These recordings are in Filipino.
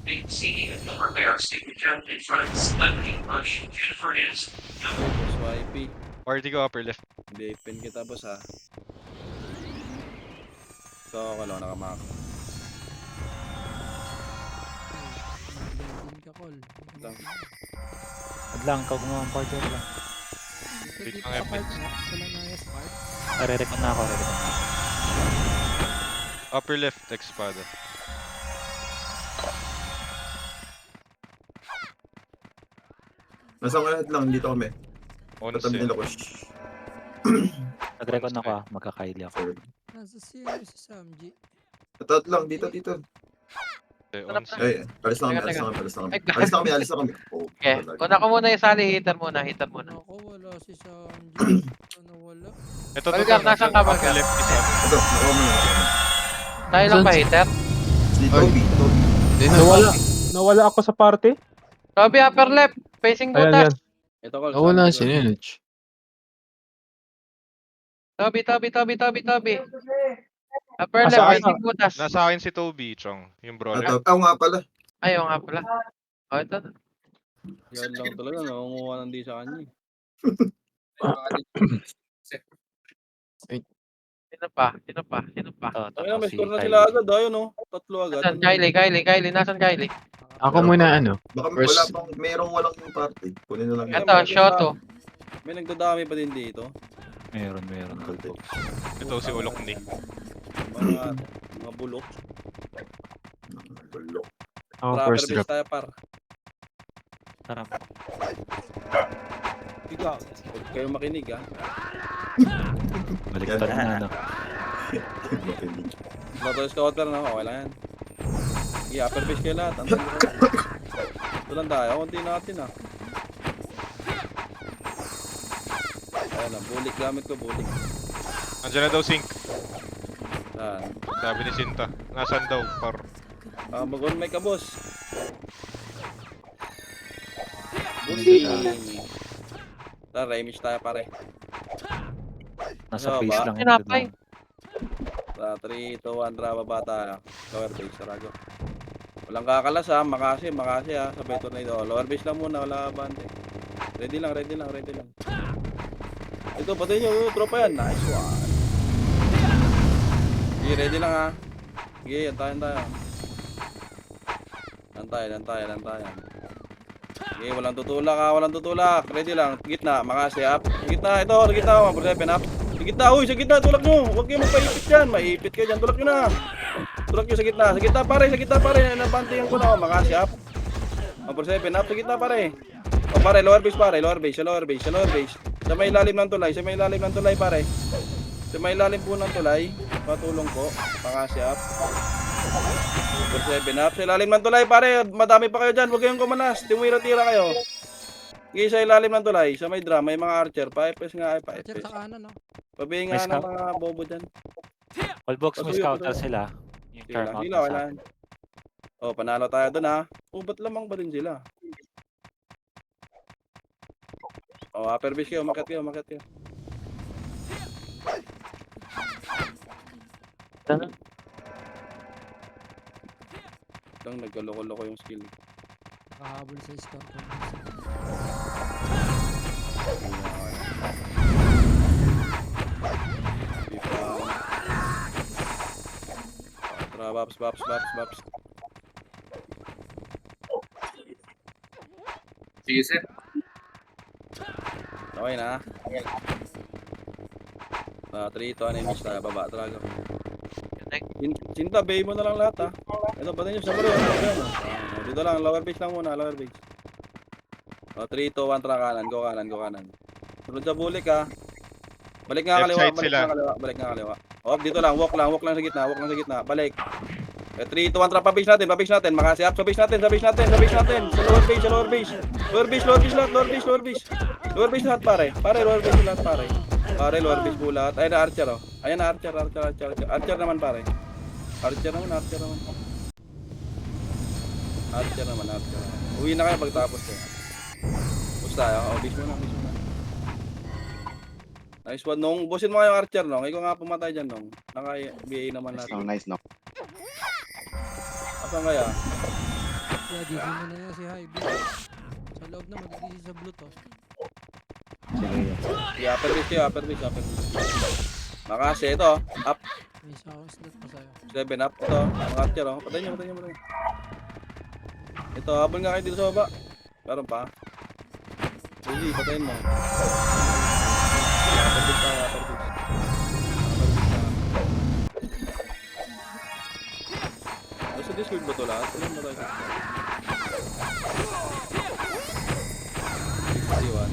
Okay, boss YP. Party ko upper left. Bipin kita, boss, ha. Ito ako lang, nakamak. Din ka, Col. Lang. Adlang, ikaw gumawa ng party lang. Wait Dito lang, sa Epic. card mo. Wala na yung card. Re-recon na ako, re-recon na. Upper left, espada. Nasa kalat lang, dito kami. Tatabi 11. nila ko. Nag-recon ako magkakaili ako. Nasa si Samji. Tatat lang, dito, dito. 11. Ay, alis na kami, alis na kami, alis na kami. Alis na kami, alis na kami. Oh, Okay. talaga. Una ko muna yung sali. Hitter muna. Ako wala si Samji. Ano wala? Ito, Balgar, nasaan ka, upper Balgar? left is up. Ito, nakuha mo na. Tayo lang ba hitter? Si Toby, Toby. Nawala ako sa party. Toby, upper left. Facing Ayan, butas. yan. Ito, Col. Wala Samji, si Col. Ninich. Toby. Upper Asa, left. asa? Facing butas. Nasa akin si Toby, Chong. Yung brawler. Ako nga pala. Ayaw nga pala. O, ito. Yan lang talaga, nakunguha ng di sa kanya. Sino pa? Ito, Ay, may si score na Kylie. sila agad. Ayun, no? Tatlo agad. Nasaan? Kylie. Nasaan Kylie? Ako muna ano. Baka First- wala pang, mayroong walang party. Kunin na lang. Ito, Shoto. May nagdadami pa din dito. Meron. Ito si Ulok ni. Mga bulok. Bulok. Ako Trapper first base drop. tayo, par. Tara. Huwag kayo makinig, ha? Baliktad na, no? Motor scouter na, okay lang yan. Sige, upper base kayo lahat. Antan ko. Ito lang tayo, konti natin, ha? Ayan na, bulik gamit ko, bulik. Andiyan na daw Sync. Saan? Sabi ni Sinta. Nasaan daw? Mag-on mic ka, boss. Busi. Tara, Remish tayo, pare. Nasa Ano base ba? lang. Tinapay. Tara, 3, 2, 1, drama bata. Lower base, Sarago. Walang kakalas, ha? Makasi, ha? Sabay tornado. Lower base lang muna, wala bante. Ready lang. Ito, pati nyo, tropa yan. Nice one. Sige, ready lang, ha? Sige, antayin tayo. Antayan. Sige, walang tutulak. Ready lang. Gitna, makasi, up. Gitna, ito, gitna, 147, up. Sa gitna, sa gitna, tulak nyo. Huwag kayo magpaipit dyan. Maipit kayo dyan, tulak nyo na. Tulak nyo sa gitna. Sa gitna, pare. Nabantiyan ko na, makasi, up. 147, up. Sa gitna, pare. O, pare, lower base. Sa may ilalim ng tulay, pare. Sa may ilalim po ng tulay, patulong ko, makasi, up. 7 up. Sa ilalim ng tulay, pare. Madami pa kayo dyan. Huwag kayong kumanas. Tira kayo. Sige, sa ilalim ng tulay. Sa may drum, may mga archer. Pa-FPS nga ay Check pa-FPS. sa kanan, no? Pabihin May nga ng scout. mga bobo dyan. All box may Pasuyo, scouter pasuyo. sila. Yung Sige turn lang. out Sige na lang, sa kailangan. O, panalo tayo dun, ha. O, ba't lamang ba din sila? O, upper base kayo. Umakyat kayo. Lang, nagkaloko-loko yung skill. Nakahabol sa score ko. Tara, baps. Sige, sir. Okay na. 3 to enemies tayo, baba talaga. Sinta, bay mo na lang lahat, ha. Ito, pati nyo sa baro. Dito lang, lower base lang muna, 3, 2, 1, tara kanan, go kanan. Sunod sa bulik, ha. Balik nga Left kaliwa, side sila. balik nga kaliwa. Dito lang, walk lang sa gitna, balik. 3, 2, 1, tara, pabase natin, makasi up, sa base natin. Sa lower base. Lower base lahat, pare. Lower base po lahat. Ayan na, archer, oh. Archer naman, pare. Archer naman. Uwi na kayo pagtapos kayo. Basta tayo. Base muna. Nice one, Nong. Busin mo kayong archer, Nong. Ikaw nga pumatay dyan, Nong. Naka-BA naman natin. Nice, no? Asan kaya? Kaya DC mo na yan si Hybe. Sa loob na, mag-DC sa blue to. Sige. Yeah, upper base kayo, upper base, upper base. Makasi, ito, up, May isa akong slot pa sa'yo. 7 up, ito, mga archer, oh. Patayin nyo, patayin nyo, patayin nyo. Ito, habol nga kayo dito sa baba. Meron pa. Sige, patayin mo. Upper base tayo, upper base. Upper base tayo. Sa Discord ba ito lahat? Ilan ba tayo? 61.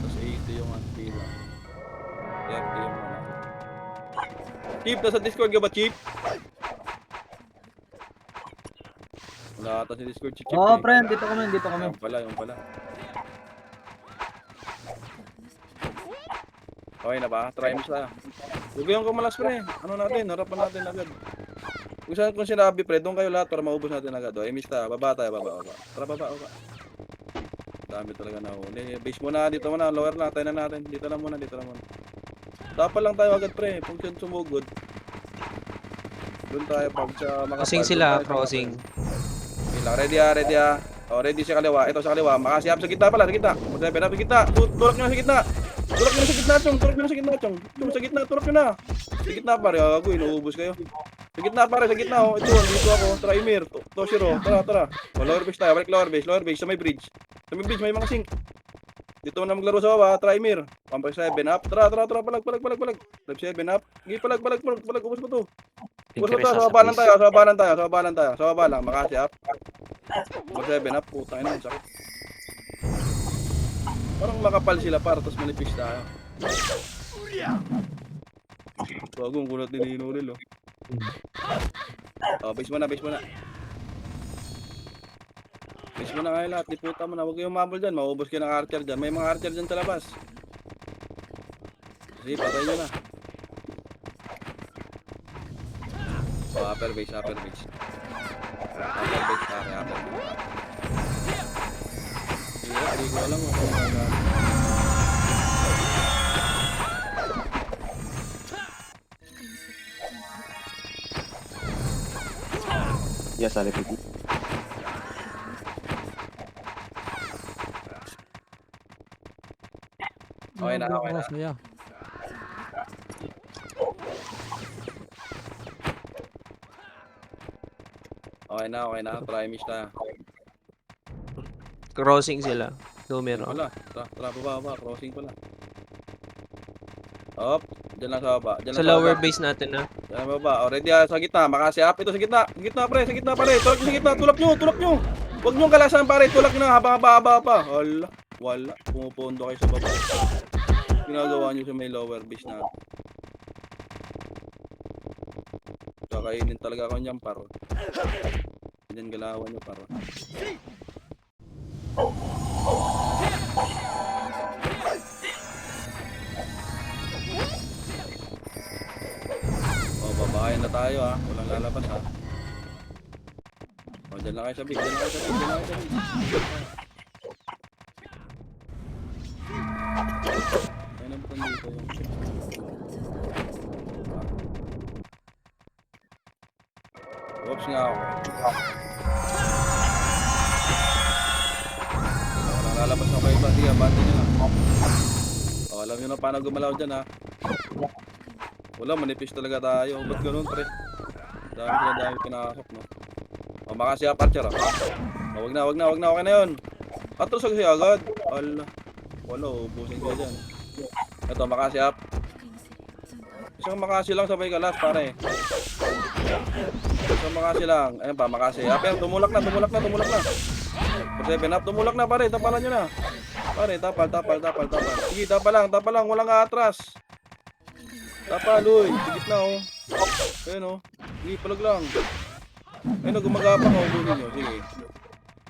Tapos 80 yung pila. 30 yung mga. Chief, nasa Discord ka ba, Chief? Wala ata si Discord si Chief. Oo, eh. friend, dito kami, dito kami. Yung pala, yung pala. Okay na ba? Try mo sa. Huwag yung kumalas, pre. Ano natin? Harapan natin agad. Kung sinabi, pre, doon kayo lahat para maubos natin agad. O, mista. Baba tayo, baba. Tara, baba. Dami talaga na huli. Base muna, dito muna. Lower lang. Tayo na natin. Dito lang muna. Tapal lang tayo agad, pre. Kung siya sumugod. Doon tayo pag siya makapal. Crossing sila, crossing. Okay lang. Ready ah. O, ready sa kaliwa. Ito sa kaliwa. Makasiyap sa gitna pala. Sa gitna. Mag-7 up sa gitna. Tulak nyo na sa gitna. Tulak nyo na sa gitna, Chong. Tulak nyo na sa gitna, Chong. Chong, sa gitna. Tulak nyo na. Sa gitna, pare. Gago, inuubos kayo. Sa gitna, pare. Sa gitna, oh. Ito, dito ako. Trimir. Toshiro. Tara. O, lower base tayo. Balik lower base. Sa may bridge. May mga sink. Dito mo na maglaro sa baba. Trimir. Pampag 7 up. Tara. Palag. 7 up. Sige, palag. Ubos mo to. Ubos mo to. Sa baba lang tayo. Sa baba lang. Makasi up. Pag 7 up. Putang ina. Sakit. Parang makapal sila para tapos manipis tayo. Bagong kunat din hinulil, oh. Oh, base mo na. Base mo na kayo lahat. Liputa mo na. Huwag kayong mabol dyan. Maubos kayo ng archer dyan. May mga archer dyan sa labas. Sige, patay nyo na. Oh, upper base. Upper base, pare. Hindi ko alam kung ano. Yes, I'll repeat it. Okay na. Yeah. Okay na. Try miss tayo. Crossing sila. Numero. Wala. Tara, baba. Crossing pala. Up. Diyan lang sa baba. Sa lower base natin na. Diyan baba. Already sa gitna. Makasi up. Ito sa gitna. Sa gitna, pare. Tulak nyo sa gitna. Tulak nyo. Huwag nyo kalasan, pare. Tulak nyo na. Haba pa. Wala. Pumupondo kayo sa baba. Ginagawa nyo sa may lower base na. Kakainin talaga ako niyang paro. Diyan galawan nyo, paro. Oh, babahayan na tayo, ha. Walang lalabas, ha. Oh, dyan lang kayo sa big. Ayun na ba dito yung... Oops nga ako. Walang lalabas na kayo ba? Sige, abante nyo lang. Oh, alam nyo na paano gumalaw dyan, ha. Wala, manipis talaga tayo. Ba't ganun, pre? Dami pinakasok, no? O, makasiya parcher, ha. O, wag na. Okay na yun. Atros siya agad. Wala, ubusin ko dyan. Ito, makasiya. Isang makasi lang sabay kalas, pare. Isang makasi lang. Ayan pa, makasi. Ayan, tumulak na. For 7 up, tumulak na, pare. Tapalan nyo na. Pare, tapal. Sige, tapal lang. Walang atras. Tapal, uy. Sigit na, oh. Ayan, oh. Sige, palag lang. Ayun, oh, gumagapang, oh. Bunin nyo. Sige.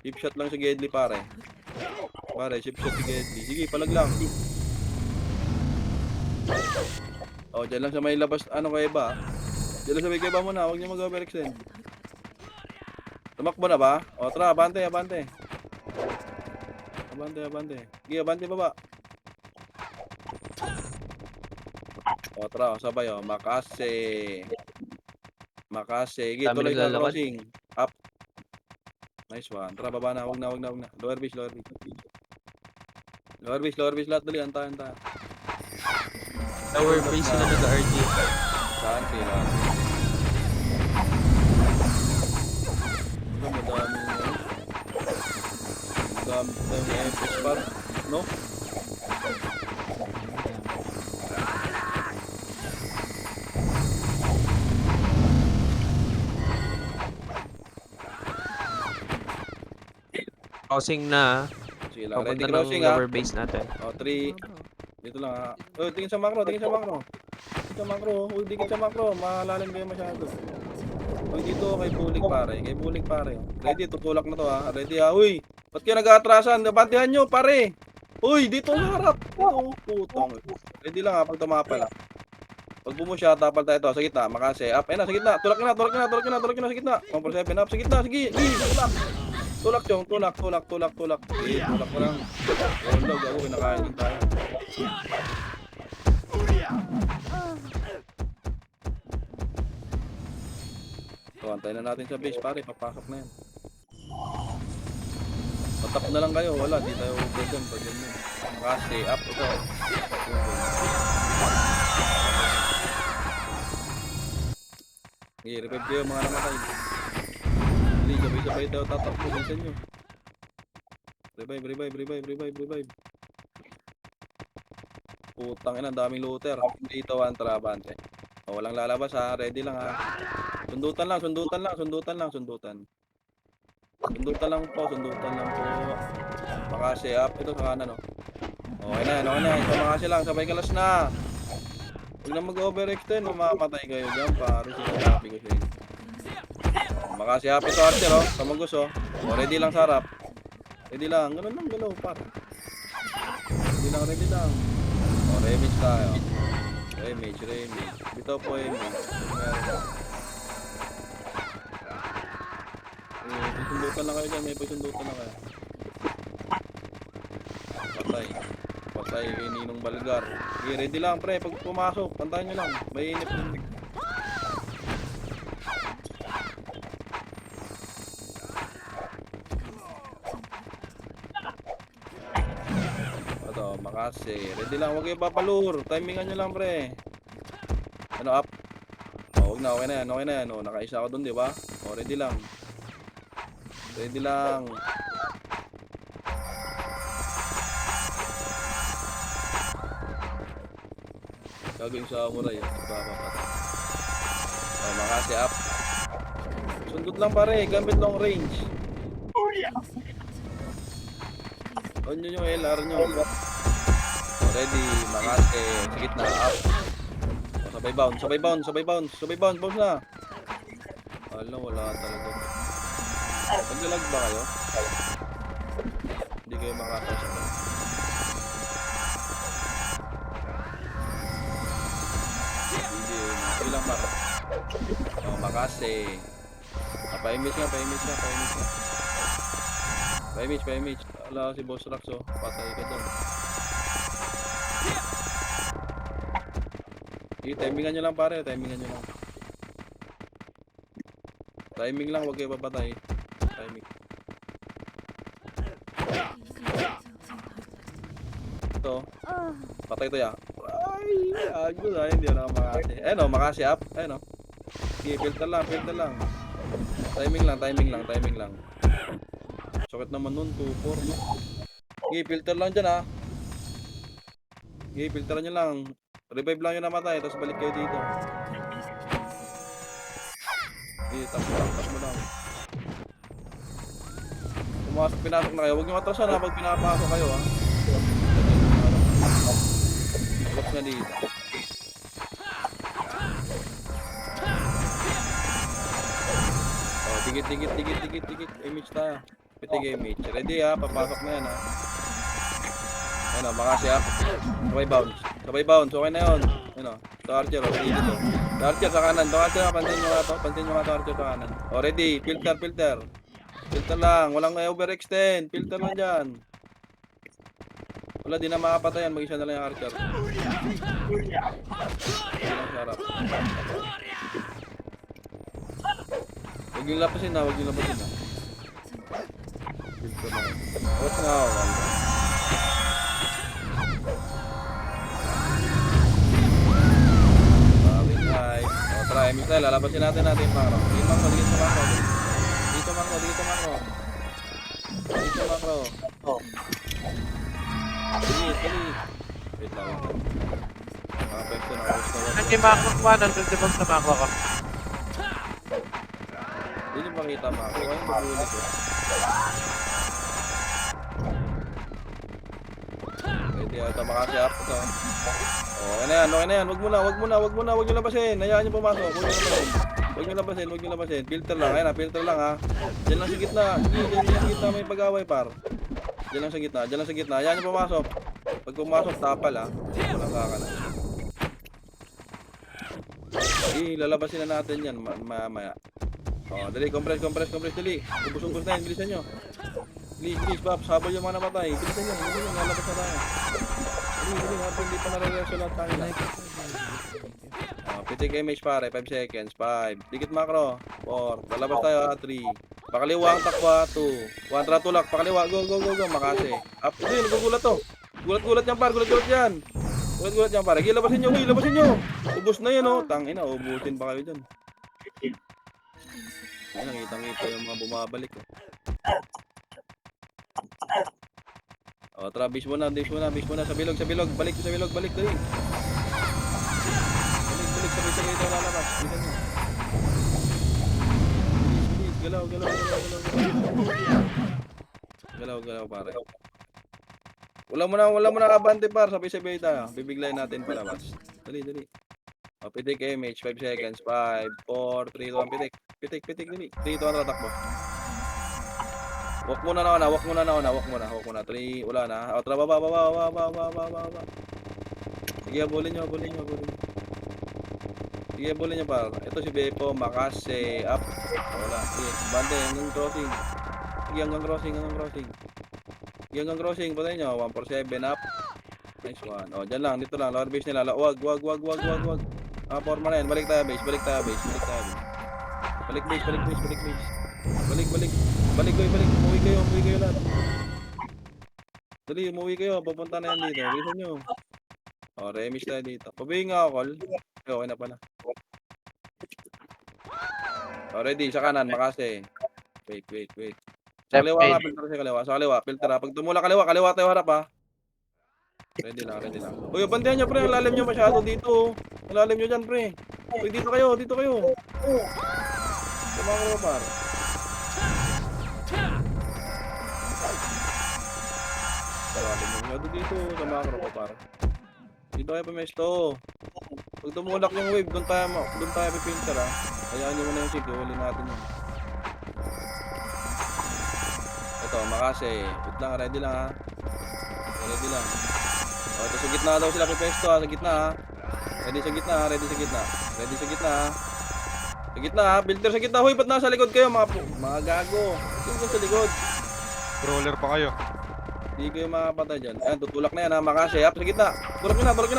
Chip shot lang si Gedli, pare. Chip shot si Gedli. Sige, palag lang. Oh, dyan lang sa may labas, ano kayo ba? Dyan lang sa may kaiba muna, huwag niyo mag-overextend. Tumakbo na ba? O, tara, abante. Sige, abante baba. O, tara, sabay, o, Makase. Sige, Dami tuloy sa naglalakad. crossing. Up. Nice one. Tara, baba na. Wag na. Lower base. Lower base lahat. Dali, antayan. Tower base sila nag-RG. Saan sila? Ano, madami tayong FS par, no? Crossing na. Sila. Ready Papunta ng crossing ha. lower base natin. O, 3. Dito lang ha. Oh, tingin sa macro. Uy, dikit sa macro. Mahalalim kayo masyado. Uy, dito kay Bulig pare. Ready, tutulak na to ha. Ready ha. Uy, ba't kayo nag-aatrasan? Nabantihan nyo, pare. Uy, dito sa harap. Dito, putang. Ready lang ha, pag tumapal ha. Pag bumusya, tapal tayo to. Sa gitna, makase. Up, ayun na, sa gitna. Tulak na sa gitna. 147 up, sa gitna. Sige, tulak. Tulak, chong. Tulak. Sige, tulak mo lang. Tulog, ako, kinakain din tayo. So, antayin na natin sa base, pare. Papasok na yan. Patap na lang kayo. Wala, di tayo ubusin pag yun yun. Kasi, up ito. Okay, revive kayo mga namatay. Hindi, sabay-sabay tayo tatakbo. Bilisan nyo. Revive. Putang ina, daming looter. Dito, one trabante. O, walang lalabas ha. Ready lang ha. Sundutan lang po. Makasi up ito sa kanan, no. Okay na. Ito makasi lang, sabay kalas na. Huwag na mag-overextend, mamamatay kayo dyan, pare. Sinasabi ko sa inyo. Makasi up ito, Archer, oh. Sa magos, oh. O, ready lang sa harap. Ready lang, ganun lang, pare. Ready lang. O, remage tayo. Remage. Bito po, remage. Pasundutan lang kayo dyan, may pasundutan lang kayo. Patay kay Ninong Balgar. Okay, ready lang pre, pag pumasok, pantahan nyo lang. May inip din. Ito, makasi. Ready lang, huwag kayo papalur. Timingan nyo lang pre. Ano, up? O, huwag na, okay na yan. O, nakaisa ako dun, di ba? O, ready lang. Gagawin sa samurai yan. O, makasi up. Sundot lang pare, gamit long range. On nyo yung LR nyo. O, ready, makasi. Sigit na, up. O, sabay bounce na. Alam, wala talaga. Naglalag ba kayo? Hindi kayo makatouch na. Hindi lang para. O, makasi. Pa-image nga. Pa-image. Ala, si Boss Rax, oh. Patay ka dyan. Timingan nyo lang pare, Timing lang, huwag kayo papatay. Timing. Ito. Patay ito ya. Ay, agos ay, hindi na makasi. Ayun o, makasi up. Ayun o. Okay, filter lang. Timing lang. Sakit naman nun, 2-4. Okay, filter lang dyan ha. Okay, filteran nyo lang. Revive lang yung namatay, tapos balik kayo dito. Okay, tap mo lang. Pinasok na kayo. Huwag nyo matrasan ha pag pinapasok kayo ha. Lock na dito. Oh, dikit. Image tayo. Pitig image. Ready ha, papasok na yan ha. Ayun o, makasi ha. Sabay bounce. Okay na yun. Ayun o. Ito Archer o. Dito. Ito Archer sa kanan. Ito Archer ha. Pansin nyo nga ito Archer sa kanan. O, ready. Filter. Filter lang. Walang overextend. Filter lang dyan. Wala, di na makapatayan. Mag-isa na lang yung Archer. Hindi lang sarap. Huwag yung lapasin ha. Dito na. Watch nga ako. Sabi guys. O try, Mr. Lalabasin natin yung makro. Dito makro, dito makro. Dito makro, dito makro. Dito makro. Dali. Wait lang. Nakapekto na ako. Nandiyan yung macro ko, nandun di ba sa macro ko? Hindi nyo makita makro. Ayun, magulit ko. Pwede ata makasi-up ito. Okay na yan. Wag nyo labasin. Hayaan nyo pumasok. Huwag nyo labasin. Filter lang. Ayan na, filter lang ha. Diyan lang sa gitna. Diyan lang sa gitna may pag-away par. Diyan lang sa gitna. Hayaan nyo pumasok. Pag pumasok, tapal ha. Walang kaka na. Lalabasin na natin yan mamaya. O, dali, compress, dali. Ubus na yun, bilisan nyo. Bilis, Paps, habol yung mga namatay. Bilisan nyo, lalabas na tayo. Dali, habol hindi pa nare-reaction lahat tayo. Pitik image pare, 5 seconds, 5. Dikit macro, 4. Lalabas tayo, 3. Pakaliwa ang takwa, 2. 1 tratulak, pakaliwa, go, makasi. Up, hindi, nagugulat to. Gulat yan par, gulat yan. Gulat yan pare, labasin nyo. Ubus na yun oh, tangina, ubusin pa kayo dyan. Ay, nakita yung mga bumabalik oh. O, tara, base mo na, sa bilog, balik dali. Balik, sabay tayo lalabas, bilisan nyo. Bilis, galaw, pare. Wala mo na kabante par, sabay tayo, bibiglayin natin palabas. Dali. O, pitik image, 5 seconds, 5, 4, 3, 2, 1, pitik, dali. 3, 2, 1, tatakbo. Walk muna. 3, wala na. O, tara, baba. Sige, habulin nyo. Sige, habulin nyo, par. Ito si Beppo, makase, up. Wala, sige, bante, hanggang crossing. Sige, hanggang crossing. Patay nyo, 147, up. Nice one. O, dyan lang, dito lang, lower base nila. Wag. Forma na yan, balik tayo base. Balik base. Balik, umuwi kayo lahat. Dali, umuwi kayo, pupunta na yan dito. Bilisan nyo. O, remis tayo dito. Pabihin nga ako, call. Okay na pala. O, ready, sa kanan, makase. Wait. Sa kaliwa nga, filter sa kaliwa. Filter ha. Pag tumula kaliwa tayo harap ha. Ready lang. Uy, bandihan nyo pre, ang lalim nyo masyado dito. Ang lalim nyo dyan pre. Uy, dito kayo. Tumakot mo par. Lalim nyo masyado dito. Tumakot mo par. Dito kayo pumesto. Pag tumulak yung wave, doon tayo pipinter ha. Hayaan nyo muna yung sig, huli natin yun. Ito, makase. Wait lang, ready lang ha. Ready lang. O, ito sa gitna daw sila pipesto ha, sa gitna ha. Ready sa gitna ha. Sa gitna ha, builder sa gitna. Huy, ba't nasa likod kayo mga gago? Sino sa likod? Brawler pa kayo. Hindi kayo makapatay dyan. Ayan, tutulak na yan ha, makase. Up sa gitna. Tulak nyo na. Tulak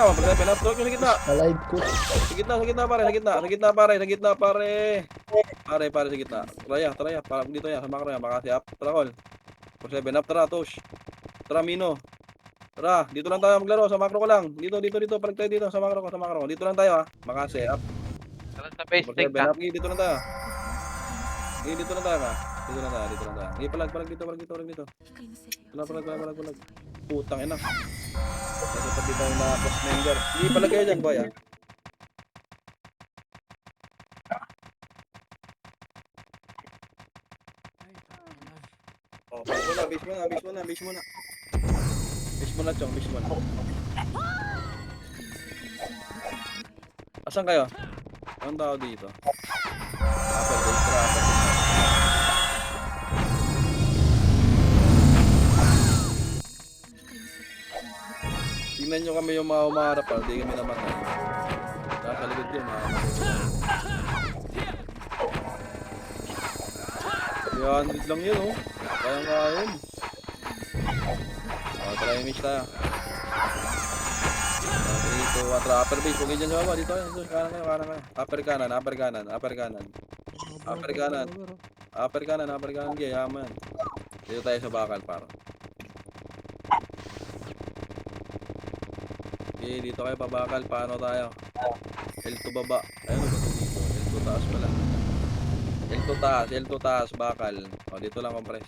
nyo sa gitna. Alive ko. Sa gitna pare. Pare sa gitna. Tara, para dito yan, sa makro yan, makase up. Tara, call. 47 up, tara, Tosh. Tara, Mino. Tara, dito lang tayo maglaro, sa makro ko lang. Dito, palag tayo dito, sa makro ko. Dito lang tayo ha, makase up. Tara sa base 47 take ka. up, dito lang tayo. Dito lang tayo. Palag dito. Palag. Putang ina. Kasi pati tayo mga boss member. Hindi palag kayo dyan, boy ha. Oh, base mo na. Asan kayo? Anong tao dito? Trapper. Tingnan nyo kami yung mga umaharap ha, hindi kami namatay. Nasa likod yun ha. 300 lang yun oh. Kaya yun. O, try image tayo. Dito, trapper base. Huwag dyan sa baba. Dito kayo. Kanan kayo. Upper kanan. Upper kanan, Gay. Yaman. Dito tayo sa bakal, para. Okay, dito kayo pa bakal. Paano tayo? L2 baba. Ayun, ba ito dito? L2 taas pala. L2 taas, bakal. O, dito lang compress.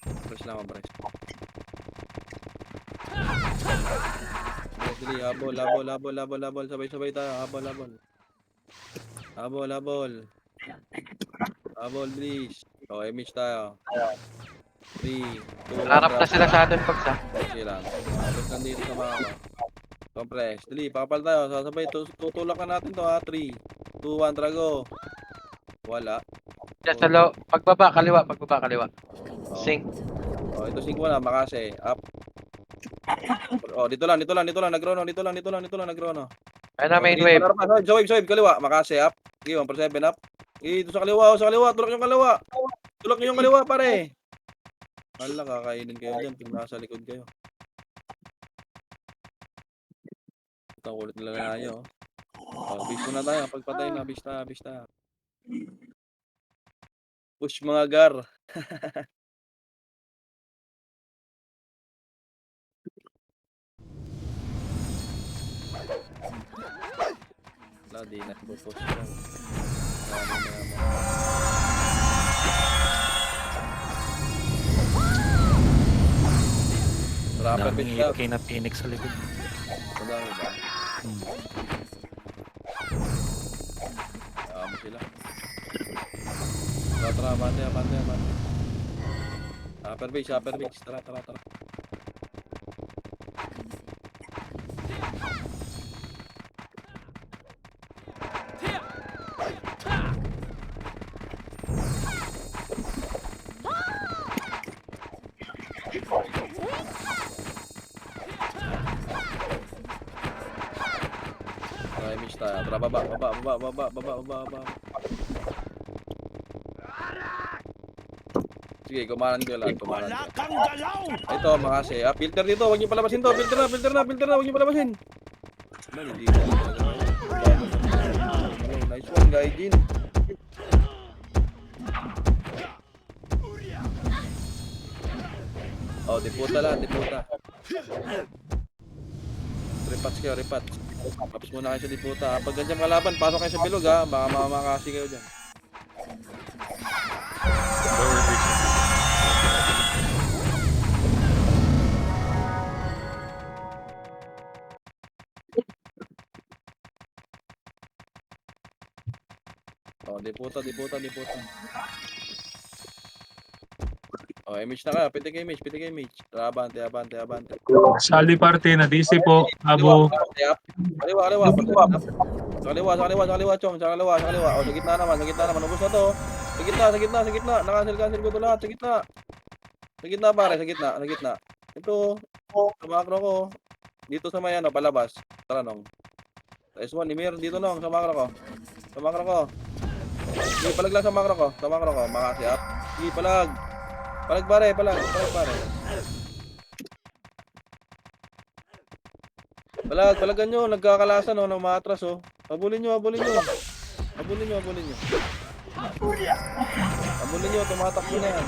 Compress lang, compress. Dali, habol. Sabay-sabay tayo. Habol, please. O, image tayo. 3, 2, 1. Harap na sila sa atin pag sa. Okay lang. Habol nandito sa mga ko. Compress. Dali, pakapal tayo. Sasabay, tutulak na natin to ha. 3, 2, 1, trago. Wala. Diyan sa lo, pagbaba, kaliwa. Oh. Sing. Oh, ito 5 na, makase. Up. Oh, dito lang, nagrono, nagrono. Ayun na, main wave. Swipe, kaliwa, makase, up. Okay, 1/7 up. Dito sa kaliwa, tulak yung kaliwa. Tulak nyo yung kaliwa, pare. Hala, kakainin kayo dyan, pag nasa likod kayo. Ito, kulit nila na kayo. Oh, bisto na tayo, pagpatay na, bista. Push mga gar. Wala, di na push lang. Rapper bit ka. Daming na Phoenix sa likod. Madami ba? Mo sila. Tara, bante. Upper base. Tara. Tara, image tayo. Tara, baba. Sige, kumanan ko lang. Ito, makase. Filter dito. Huwag niyo palabasin to. Filter na. Huwag niyo palabasin. Hindi ko. Nice one, Gaijin. Oh, diputa lang. Repats kayo. Tapos muna kayo sa diputa. Pag ganyan kalaban, pasok kayo sa bilog ha. Baka mamakasi kayo dyan. Lower bridge. Oh, diputa. Oh, image na kayo. Piti ka image. Abante. Sali parte na DC po. Abo. Kaliwa. Sa kaliwa, chong. Sa kaliwa. Oh, sa gitna naman. Ubus na to. Sa gitna. Nakancel ko to lahat. Sa gitna. Sa gitna, pare. Sa gitna. Ito. Sa makro ko. Dito sa may palabas. Tara, nong. Sa S1, Nimir. Dito, nong. Sa makro ko. Sige, palag lang sa makro ko. Makasi up. Sige, palag. Palag pare. Palagan nyo. Nagkakalasan, no. Umatras, oh. Habulin nyo. Habulin nyo. Tumatakbo na yan.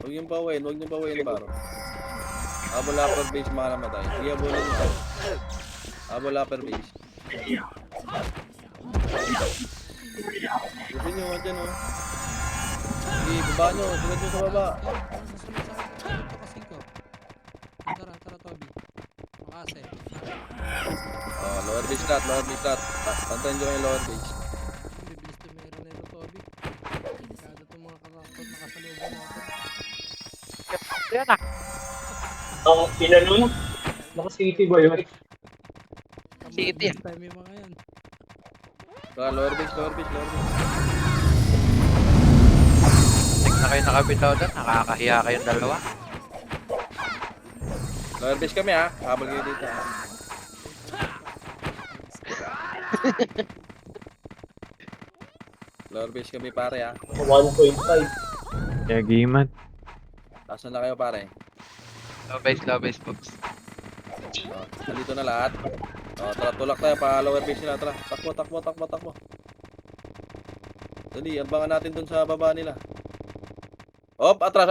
Huwag nyo pawain, baro. Habol upper base, mga namatay. Sige, habulin nyo. Habol upper base. Gusto nyo, dyan, oh. Sige, baba nyo. Sunod nyo sa baba. Tara, Toby. Makase. Oh, lower base cut. Pantayin nyo yung lower base. Bibilis to meron na ito, Toby. Kada itong mga karakot nakasalubong natin. Yan na. Ang pinanun. Naka-city ba yun? City. Time yung mga yan. Lower base. Tig na kayo nakabitaw doon. Nakakahiya kayong dalawa. Lower base kami ha. Habol kayo dito. Lower base kami pare ha. 1.5. Kaya giman. Tasan na kayo pare. Low base box. Oh, nandito na lahat. Oh, tara tulak tayo pa lower base nila. Tara. Takbo. Dali, abangan natin dun sa baba nila. Op, atras.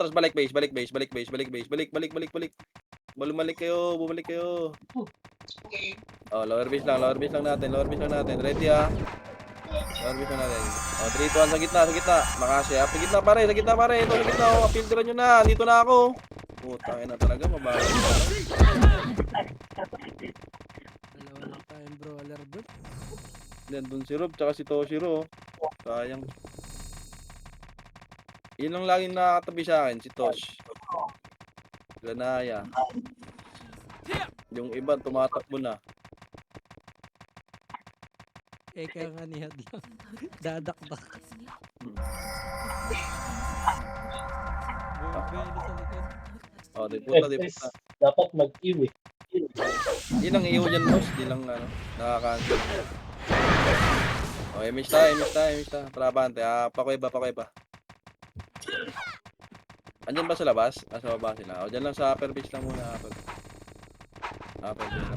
Balik base. Bumalik kayo. Oh, lower base lang natin. Ready ah. Lower base lang natin. Oh, 3, 2, 1 sa gitna. Makasi ah. Sa gitna pare. Ito sa gitna. Oh, filteran nyo na. Dito na ako. Putang ina talaga, mabagal. Dalawa lang tayong brawler doon. Yan, dun si Rob, tsaka si Toshiro. Sayang. Yun lang laging nakakatabi sa akin, si Tosh. Ganaya. Yung iba, tumatakbo na. Kaya nga nihad lang. Dadakdak. Bumibili sa likod. Oh, di puta. Dapat mag-iwi. Yun ang iyo dyan, boss. Di lang, nakakansel. Oh, emis ta. Trabante. Pakuiba. Andyan ba sa labas? Sa baba sila. O, dyan lang sa upper base lang muna. Upper base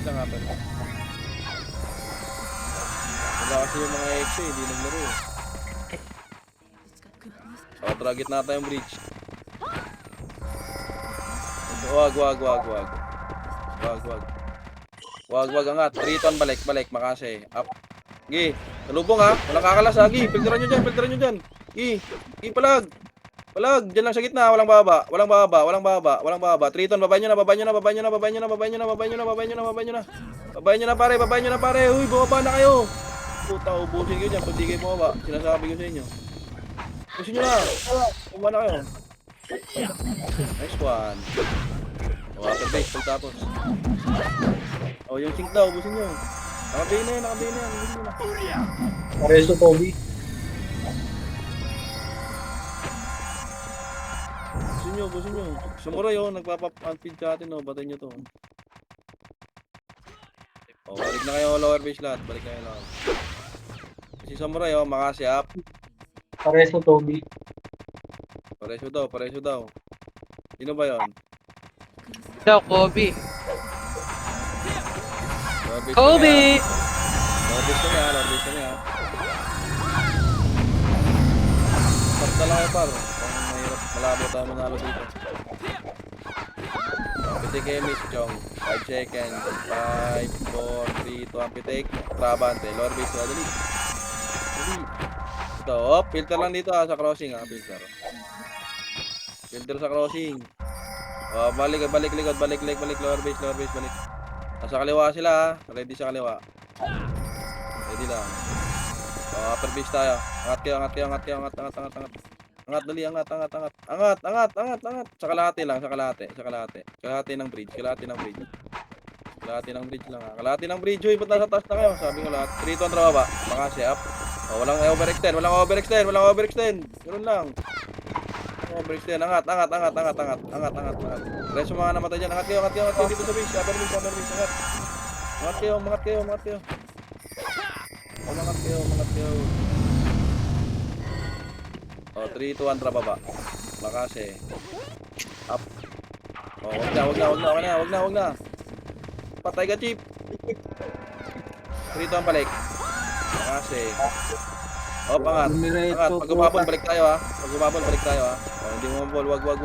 lang. Wala kasi yung mga EXO hindi naglaro eh. O, target na tayong bridge. Wag, angat. 3, 2, 1, balik, makase. Up. Gi, talubong ha. Walang kakalas ha. Gi, filteran nyo dyan. Gi, palag. Dyan lang sa gitna. Walang baba. 3, 2, 1, babayin nyo na. Babayin nyo na pare. Uy, bumaba na kayo. Puta, ubusin kayo dyan. Pag di kayo bumaba. Sinasabi ko sa inyo. Ubusin nyo na. Bumaba na kayo. Nice one. O, upper base pagtapos. O, yung sink daw, ubusin nyo. Nakabay na yan. Ubusin nyo na. Pareso, Toby. Ubusin nyo. Samurai nagpapap-unfeed sa atin batay nyo to. O, balik na kayo lower base lahat. Si Samurai makasi up. Pareso, Toby. Pareso daw. Sino ba yun? Ikaw, Kobe. Lower base Kobe! Lower base na niya. Basta lang kayo par. Mahirap, malabo tayo manalo dito. Pitik Emis, Chong. 5 seconds. 5, 4, 3, 2, pitik. Trabante. Lower base na, dali. Ito, filter lang dito sa crossing filter sa crossing. Balik likod, lower base, balik. Nasa kaliwa sila ready sa kaliwa. Ready lang. Upper base tayo. Angat kayo. Angat, dali, angat. Sa kalahati lang. Kalahati ng bridge lang. Kalahati ng bridge, uy, ba't nasa taas na kayo? Sabi ko lahat. 3, 2, 1, trababa. Makasi up. Walang overextend. Ganun lang. Overextend. Angat. Reso mga namatay dyan. Angat kayo dito sa base. Upper base. Angat kayo. Umangat kayo. O, 3, 2, 1, trababa. Makasi. Up. O, wag na. Patay ka, Chief. 3, 2, 1, balik. Makasi. O, angat. Pag umabol, balik tayo ha. O, hindi mo mabol. Wag.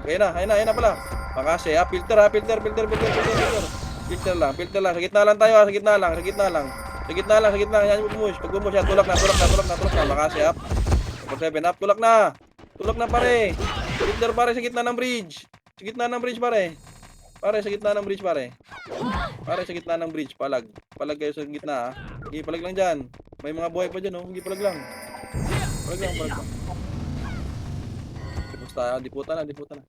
Ayun na pala. Makasi ha. Filter. Filter lang. Sa gitna lang tayo ha. Sa gitna lang. Yan yung bumush. Pag bumush yan, tulak na. Makasi up. 7 up, tulak na pare. Filter pare sa gitna ng bridge. Pare. Sa gitna ng bridge, palag kayo sa gitna ha. Hindi, palag lang dyan. May mga buhay pa dyan oh. Hindi, palag lang. Basta, diputa na. Diputa.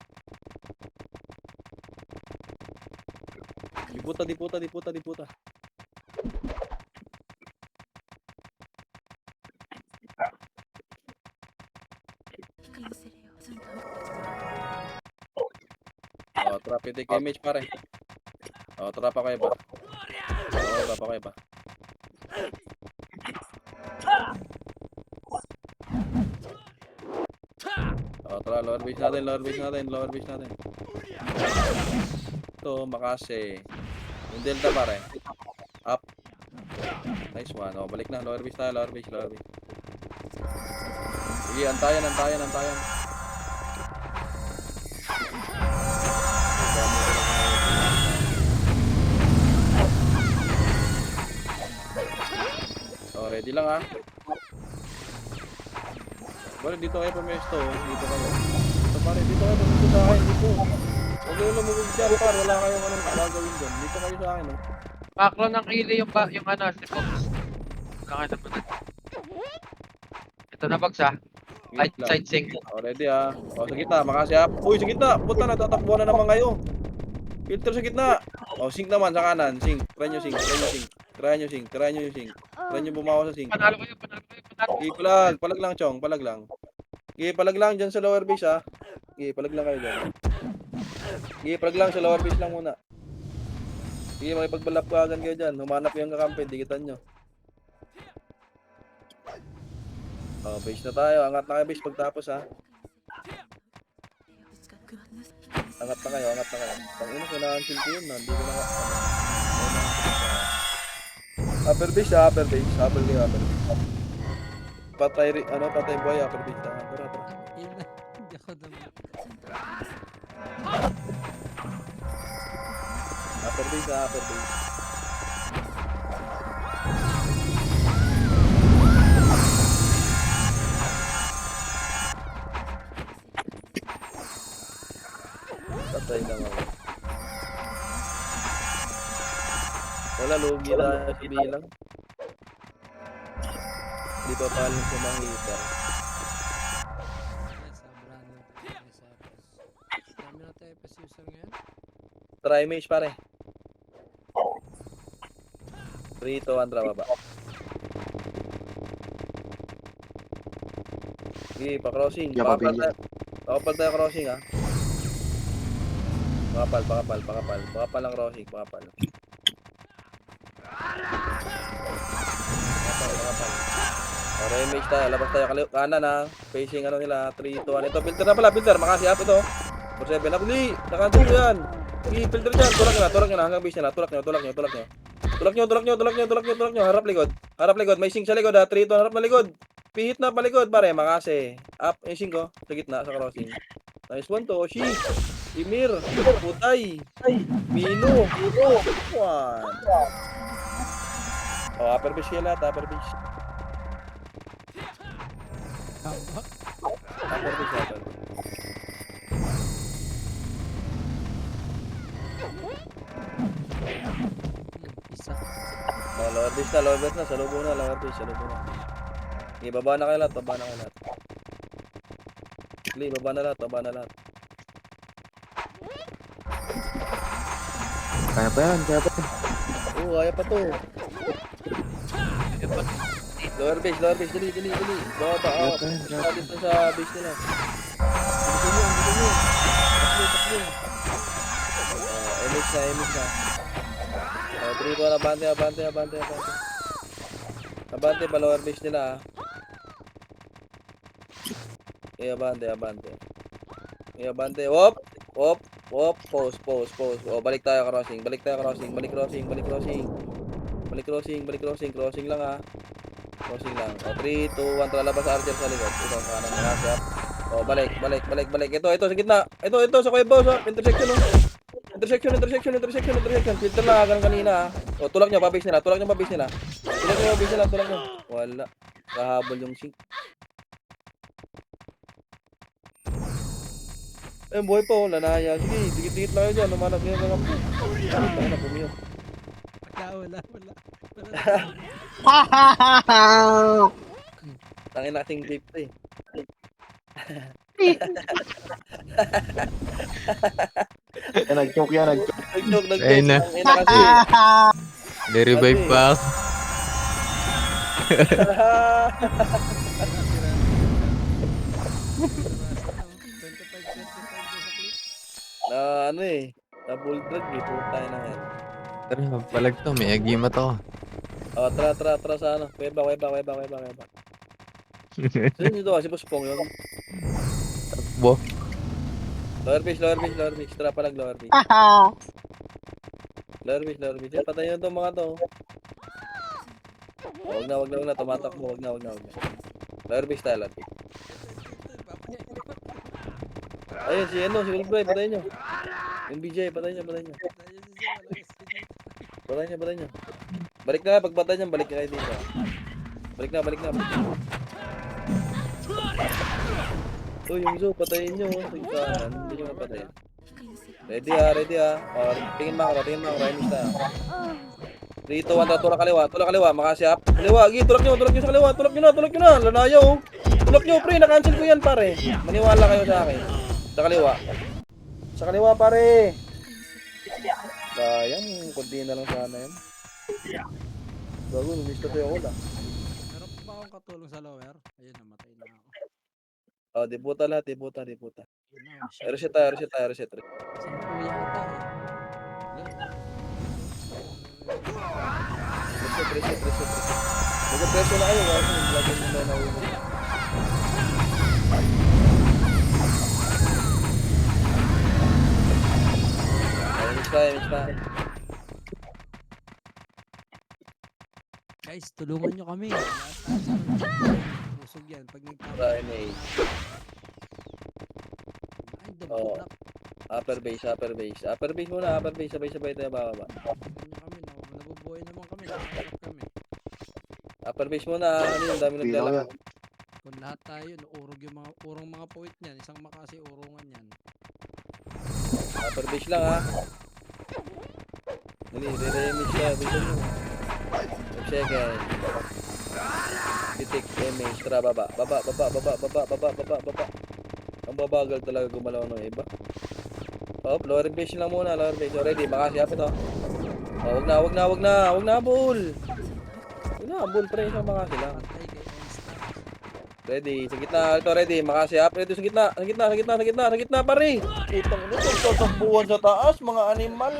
O, trapite image pare. O, trapa kayo ba? O, tara, lower base natin. Ito, makasi. Yung delta pare. Up. Nice one. O, balik na. Lower base tayo, lower base, lower base. Sige, antayan. O, ready lang ha. Bale, dito kayo pumesto. Dito kayo. Ito pare, dito kayo pumesto sa akin. Dito. Huwag kayo lumugog dyan, par. Wala kayong anong gagawin dyan. Dito kayo sa akin, oh. Makro ng kili yung ano, si Fox. Kakain naman na. Ito na bagsa. Right Wait lang. side sink. O, ready ha. O, sa gitna, makasiap. Uy, sa gitna. Puta, natatakbuhan na naman kayo. Filter sa gitna. O, sink naman sa kanan. Sink. Try nyo sink. Try nyo bumawa sa sink. Panalo kayo. Sige, palag lang, chong. Palag lang. Sige, palag lang dyan sa lower base, ha. Sige, palag lang kayo dyan. Sige, palag lang sa lower base lang muna. Sige, makipagbalap ka agad kayo dyan. Humanap yung kakampi, dikitan nyo. O, base na tayo. Angat na kayo base pagtapos, ha. Angat na kayo. Pang-ina, kailangan ko yun, hindi ko na upper base, upper base. Patay boy, upper base. Tara. Yun na. Hindi ako naman. Upper base. Patay lang ako. Wala, lugi na si bilang. Di pa palang sa mga hitter. Sobrang dami na tayo FS user ngayon. Try mage pare. 3 to 1 baba. Sige, pa-crossing. Yeah, pabili. Pakapal tayo crossing, ha. Pakapal lang crossing, pakapal. O, remage tayo, labas tayo kanan, ha. Facing ano nila, 3 to 1. Ito, filter na pala, makasiap ito. 4-7 na, buli. Nakansel ko yan. Sige, filter dyan, tulak nyo na, hanggang base nila. Tulak nyo. Harap likod, may sing sa likod, ha. 3 to, harap na likod. Pihit na palikod, pare, makase. Up, yung sing ko, sa gitna, sa crossing. Nice one to, Oshi. Imir, Putay, Mino, one. O, upper base kayo lahat, upper base. Haba. Upper base. Isa. O, lower base na, salubo na, lower base. Okay, baba na kayo lahat. Sige, baba na lahat. Kaya pa yan. Oo, kaya pa to. Lower base, dali. Baba, dito sa base nila. Dito nyo. Image na. 3 to 1, abante. Abante pa lower base nila, ha. Abante. Wop. Pause. O, balik tayo crossing. Balik crossing lang, ha. Crossing lang. O, 3, 2, 1, lalabas Archer sa likod. Ito, kanan na siya. O, balik. Ito, sa gitna. Ito, sa kuya boss, ha. Intersection, oh. Intersection. Filter lang, ganun kanina, ha. O, tulak nyo, pabase nila. Wala. Kahabol yung sink. Buhay pa, lanaya. Sige, dikit-dikit lang kayo dyan. Lumanap nyo yung kampo. Tayo na, pumiyo. Wala. Tangin nating vape to, eh. Nag-choke yan. Nag-joke. Ayun na. Tangin na kasi. Revive pa. Na ano eh. Na bull drag eh. Puta na yan. Tara, palag to. May agima to. O, tara sa ano. Weba. Sino dito kasi Boss Pong yun? Bo. Lower base. Tara palag lower base. Lower base. Patayin nyo itong mga to. Wag na. Tumatakbo. Wag na. Lower base tayo lahat. Ayun, si Ulbray, patayin nyo. Yung BJ, patayin nyo. Patayin nyo. Balik na, pagpatay nyo, balik na kayo dito. Balik na. Uy, yung Zo, patayin nyo. Hindi nyo mapatayin. Ready ah. Tingin mo ako, Rainis na. 3, 2, 1, tulak kaliwa, makasya up. Kaliwa, tulak nyo sa kaliwa, tulak nyo na. Lanayaw. Tulak nyo, pre, na-cancel ko yan, pare. Maniwala kayo sa akin. Sa kaliwa, pare. Sayang, kunti na lang sana yan. Bago, lumista sa'yo ako lang. Meron pa ba akong katulong sa lower? Ayun, namatay na ako. Oh, debuta lahat, debuta. Yun na, shit. Reset tayo. 10 yata eh. Reset. Mag-preso na kayo, kasi lagi mo na nauwi. Miss pa. Guys, tulungan nyo kami. Pusog yan. Pag nagtama. Ay, Double block. upper base muna, sabay-sabay tayo bababa. Tulungan nyo kami. Nabubuhay naman kami. Nakakap kami. Upper base muna, ano yung dami Bilang naglalakad. yan. Kung lahat tayo, urong mga point niyan. Isang makasi urungan yan. Upper base lang ha. Dali, re-remix siya, bisan mo. 5 seconds. Pitik, damage, tara, baba. Ang babagal talaga gumalaw ng iba. Lower base lang muna, Already, makasi up ito. Wag na, bull. Bull, pre, isang makasi lang. Patay kay All-Star. Ready, sa gitna, ito ready, makasi up, ready sa gitna, pare. Itong ito, tatakbuhan sa taas, mga animal.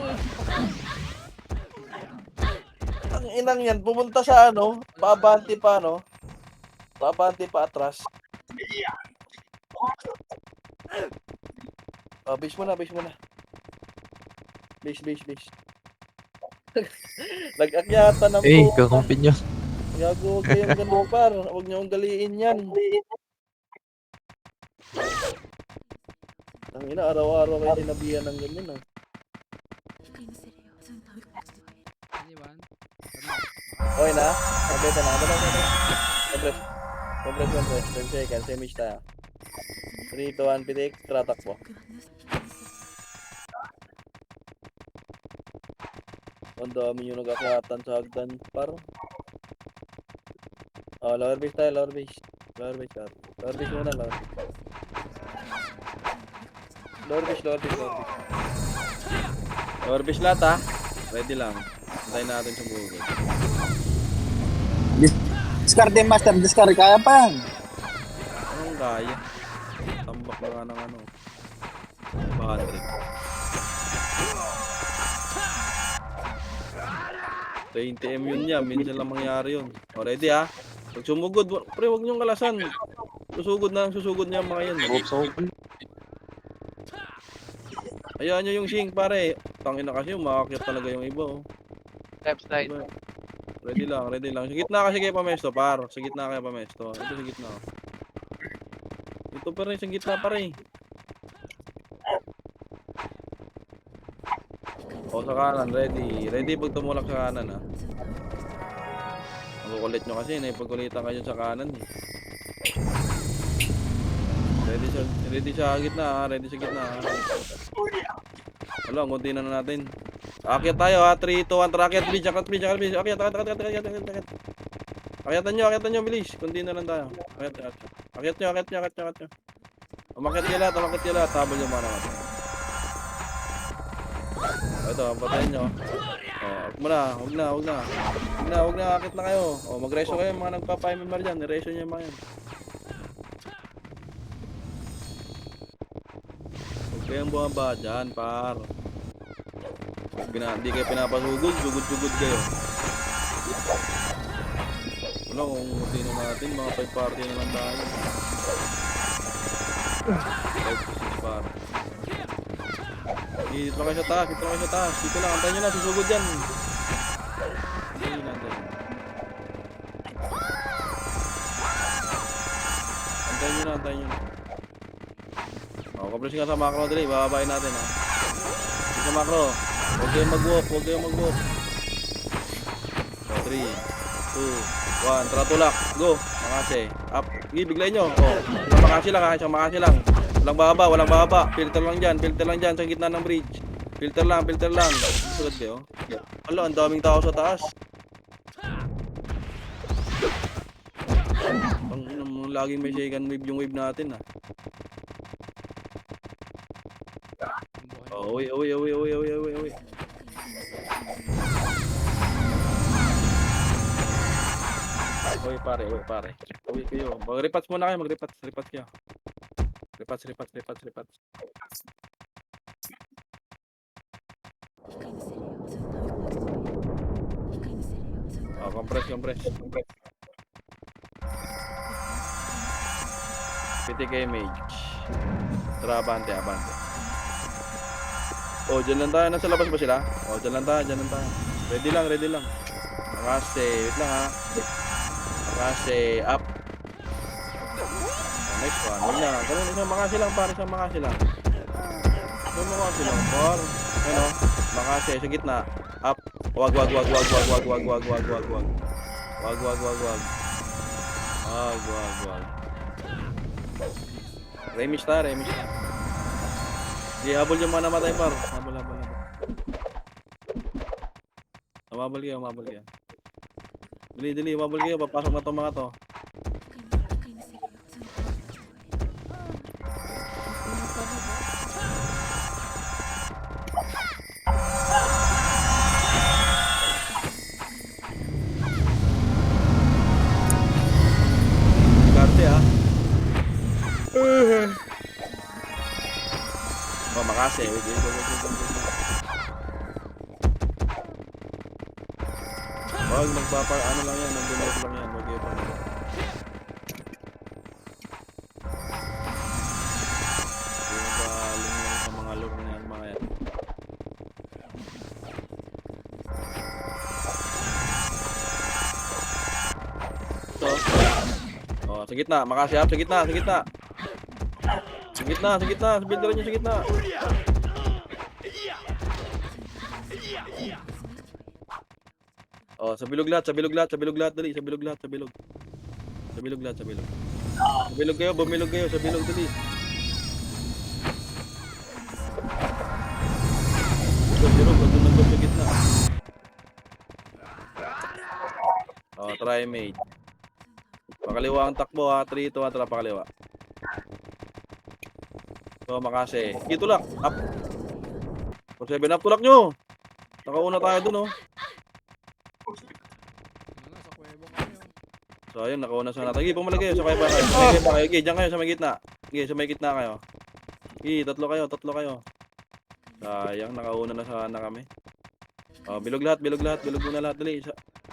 Ang inang yan, pumunta sa paabante pa atras. Base mo na. Base. Nag-akyatan ng Eh, kakampi nyo. Gago, huwag kayong ganun, par. Huwag niyo ugaliin yan. Ang ina, araw-araw kayo sinabihan ng ganyan, ah. Iniwan. Okay na? Kompleto na. Compress. 10 seconds. Damage tayo. 3, 2, 1, pitik. Tratak po. Ang dami yung nag-akyatan sa hagdan, par. Lower base tayo, Lower base muna, Lower base lahat, ha? Ready lang. Antayin natin sa bugod. Discard master, discard. Kaya pa yan. Anong kaya? Tambak na nga ng battery. 20M yun niya, minsan lang mangyari yun. Ready ha? Pag sumugod, pre, huwag niyong kalasan. Susugod niya mga yan. Hayaan niyo yung sing, pare. Tangina kasi, makakit talaga yung iba, oh. Left side. Ready lang. Sa gitna kasi kayo pamesto, par. Sa gitna kayo pamesto. Ito sa gitna. Ito pa rin, sa gitna pa rin. Sa kanan, ready pag tumulak sa kanan, ha. Makukulit nyo kasi, naipagkulitan kayo sa kanan, eh. Ready sa gitna, ha. Wala, kunti na natin. Akyat tayo, ha. 3, 2, 1, akyat, bilis. Akyat. Akyatan nyo, bilis. Kunti na lang tayo. Akyat nyo. Umakyat nyo lahat, tabal nyo mga naman. Ito, patayin nyo. Huwag na, akit na kayo. Mag-reso kayo, mga nagpapaimer dyan. I-reso nyo yung mga yan. Huwag kayong bumaba dyan, par. Hindi kayo pinapasugod, sugod kayo. Wala, kung sino natin, mga 5 party naman tayo. 5 to 6 par. Dito kayo sa taas, dito lang, antayin nyo na, susugod yan. Antayin. Antayin nyo na, antayin nyo na. Compress nga sa macro, dali. Bababain natin, ha. Dito sa macro. Huwag kayong mag-walk, huwag kayong mag-walk. So, 3, 2, 1. Tara, tulak. Go. Makasi. Up. Sige, biglayin nyo. Isang makasi lang, ha. Isang makasi lang. Walang bababa, walang bababa. Filter lang dyan, sa gitna ng bridge. Filter lang. Sulat kayo. Alo, ang daming tao sa taas. Laging may second wave yung wave natin, ha. Oh, uwi. Uy, pare. Uwi kayo. Mag-repats muna kayo, Repats kayo. Repats. Oh, compress. Pitik image. Tara, abante. Oh, dyan lang tayo. Nasa labas ba sila? Oh, dyan lang tayo. Ready lang. Makasi. Wait lang, ha. Makasi. Up. Oh, next one. Wala lang. Ganun, isang makasi lang, pare. Isang makasi lang, par. Ano? Makasi. Sa gitna. Up. Wag. Remish ta. Di, habol yung mga namatay, par. Habol. Umabol kayo. Dali, umabol kayo. Papasok na itong mga to. Karte, ha. Oh, makasi. Wait. Wag ano lang yan, nandunod lang yan. Wag kayo pa. Yung baling lang sa mga lure na yan, mga yan. So, oh, sa gitna, makasi up, sa gitna. Sa builder nyo sa gitna. Oh, sa bilog lahat, dali, sa bilog. Bumilog kayo, sa bilog, dali. Zero, nandun sa gitna. Oh, try mate. Pakaliwa ang takbo, ha. 3, 2, 1, tara, pakaliwa. So, makasi. Tulak. Up. 7 up, tulak nyo. Nakauna tayo dun, oh. Sa kuwebo kayo. So, ayun, nakauna sa natin. Pumalag kayo. Sa kayo. Diyan kayo sa may gitna. Sa may gitna kayo. Tatlo kayo. Sayang, nakauna na sana kami. Oh, bilog lahat. Bilog muna lahat. Dali.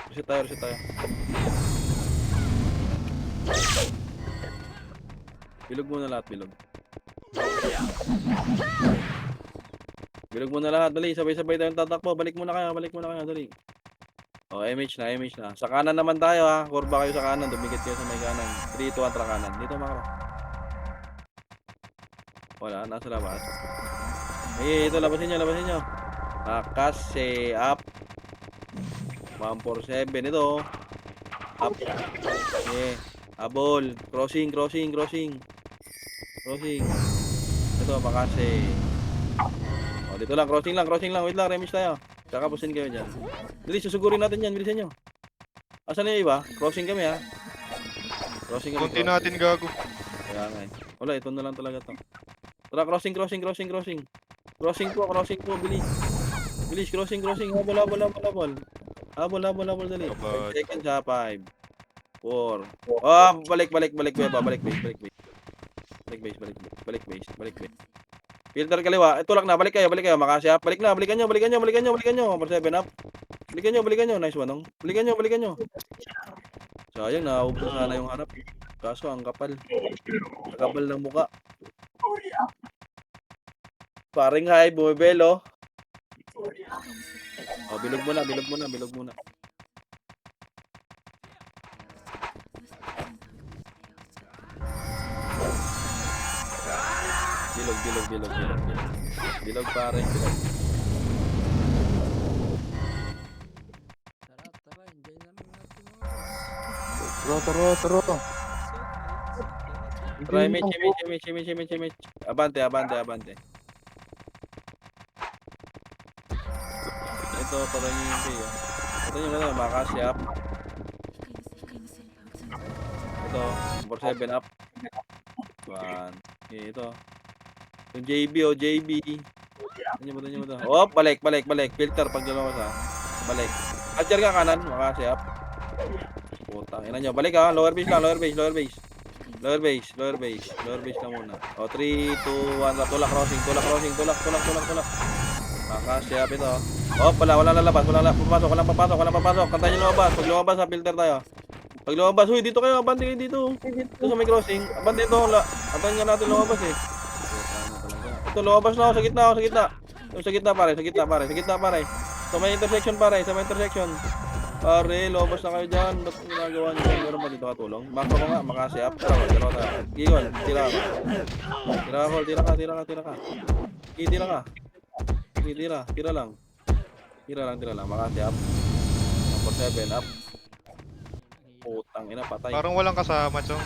Reset tayo. Bilog muna lahat. Bilog muna lahat. Dali, sabay-sabay tayong tatakbo. Balik muna kayo. Dali. Oh, image na. Sa kanan naman tayo, ha. Kurba kayo sa kanan. Dumikit kayo sa may kanan. 3, 2, 1, tara kanan. Dito, makro. Wala, nasa labas. Ito, labasin nyo. Makasi, up. 147, ito. Up. Abol. Crossing. Ito, makasi. Oh, dito lang, crossing lang. Wait lang, remish tayo. Tsaka pusin kayo dyan. Dali, susugurin natin yan. Bilisan nyo. Asan na yung iba? Crossing kami, ha. Konti natin gago. Kaya nga, eh. Wala, ito na lang talaga to. Tara, crossing. Crossing po. Bilis, crossing. Habol. Habol, dali. 5 seconds, ha. 5, 4. Oh, balik base. Filter kaliwa. Tulak na, balik kayo. Makasi up. Balikan nyo. 7 up. Balikan nyo. Nice one, Balikan nyo. Sayang, naubos sana yung harap. Kaso, ang kapal. Kapal ng muka. Paring high, bumibelo. Oh, bilog muna. Bilog. Bilog pare, bilog. Tara, enjoy na lang natin mga boss. Turo. Try Mitch. Abante. Ito, parang yung kay. Ito yung ano, makasi up. Ito, number 7 up. 1. Okay, ito. Yung JB. Ano mo to? Oh, balik. Filter pag lumabas ha. Balik. Catcher ka kanan, makasi up. Putang ina nyo. Balik ha, lower base lang. Lower base lang muna. O, 3, 2, 1, tulak crossing. Makasi up ito. Oh, wala lalabas. Walang papasok. Kantayin yung lumabas. Pag lumabas ha, filter tayo. Pag lumabas, huy, dito kayo, abante kayo dito. Dito sa may crossing. Abante ito, antayin nga natin lumabas eh. Ito, lumabas na ako, sa gitna. Yung sa gitna pare. Sa may intersection pare, Pare, lumabas na kayo dyan. Ba't ginagawa nyo? Meron ba dito katulong? Baka ko nga, makasi up. Tara tayo. Gigon, tira ka. Tira ka. Tira lang. Makasi up. Number 7 up. Putang ina, patay. Parang walang kasama, Chong.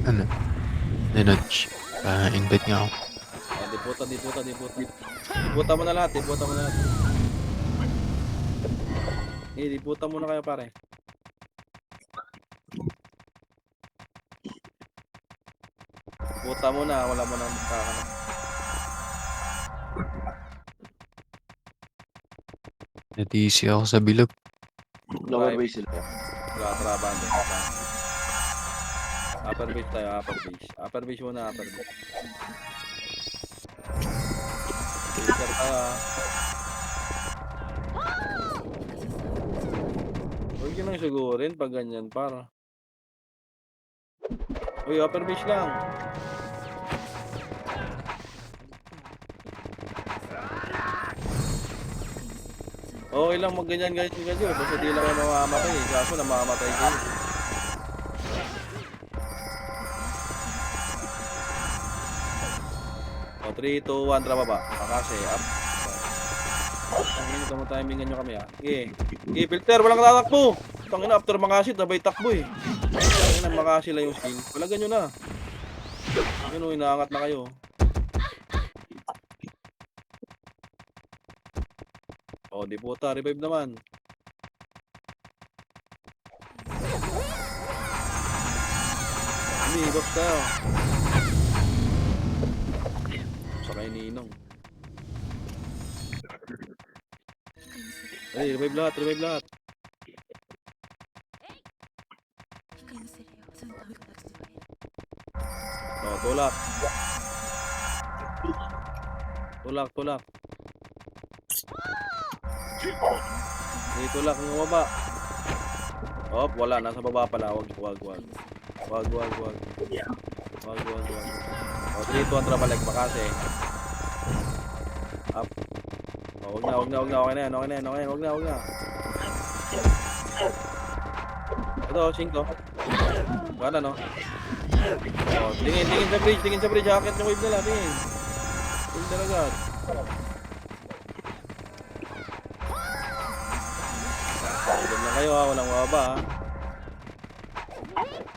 Ano? Nudge. Invite nga ako. Diputa. Diputa mo na lahat. Diputa muna kayo pare. Diputa muna, wala mo na makakana. Natisi ako sa bilog. Lower base sila. Tara, bande. Upper base tayo. Upper base muna. Filter tayo. Huwag yun lang sigurin pag ganyan para. Uy, upper base lang. Okay lang mag ganyan. Basta di lang kayo mamamatay eh. Kaso namamatay kayo. O, 3, 2, 1, tara baba. Makasi, up. Tangin, timingan nyo kami ha. Okay, filter, walang tatakbo. Tangin na, after makasi, tabay takbo eh. Tangin na, makasi lang yung skill. Walagan nyo na. Yun o, inaangat na kayo. O, di puta, revive naman. Box tayo. Sakay ninong. Ay, revive lahat. O, tulak. Hindi tulak ng baba. Oh, wala. Nasa baba pala. Wag. O, 3, 2, 1, tara balik. Makasi. Up. O, wag na. Okay na yan. Wag na. Ito, 5. Wala, no? O, tingin sa bridge. Akit yung wave nila. Tingin agad. Diyan lang kayo ha, walang waba ha.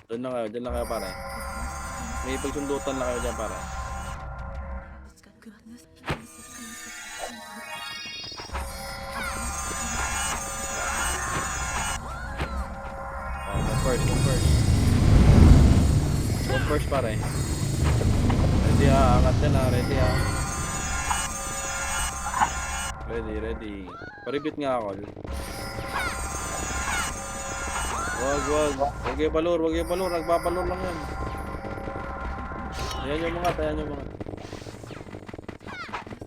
Diyan lang kayo pare. May pagsundutan lang kayo dyan pare. Go first pare. Ready ha, angat dyan ha, ready ha. Ready. Paribit nga ako. Wag. Huwag kayo balur. Nagpapalur lang yan. Ayan yung mga.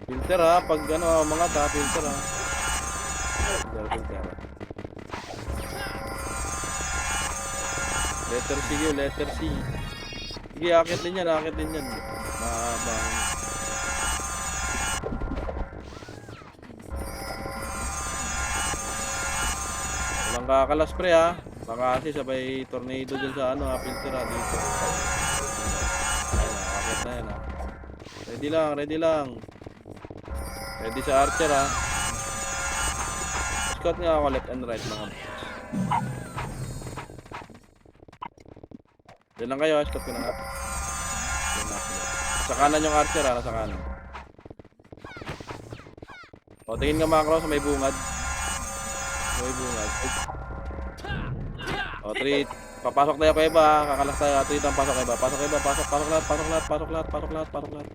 Filter ha. Pag mga filter ha. Filter. Letter C. Sige, akit din yan. Mahabang. Walang kakalas pre ha. Baka kasi sabay tornado dyan sa ano ha, filter ha, dito. Ayun ha, akit na yan ha. Ready lang, ready lang. Ready sa archer ha. Scout nga ako left and right mga boss. Diyan lang kayo ha, scout ko na nga. Diyan na. Sa kanan yung archer ha, nasa kanan. O, tingin nga macro sa may bungad. Sa may bungad. O, 3. Papasok tayo kay Eva. Kakalas tayo. 3 ang pasok kay Eva. Pasok kay Eva. Pasok lahat. Pasok lahat. Pasok lahat. Pasok lahat. Pasok lahat.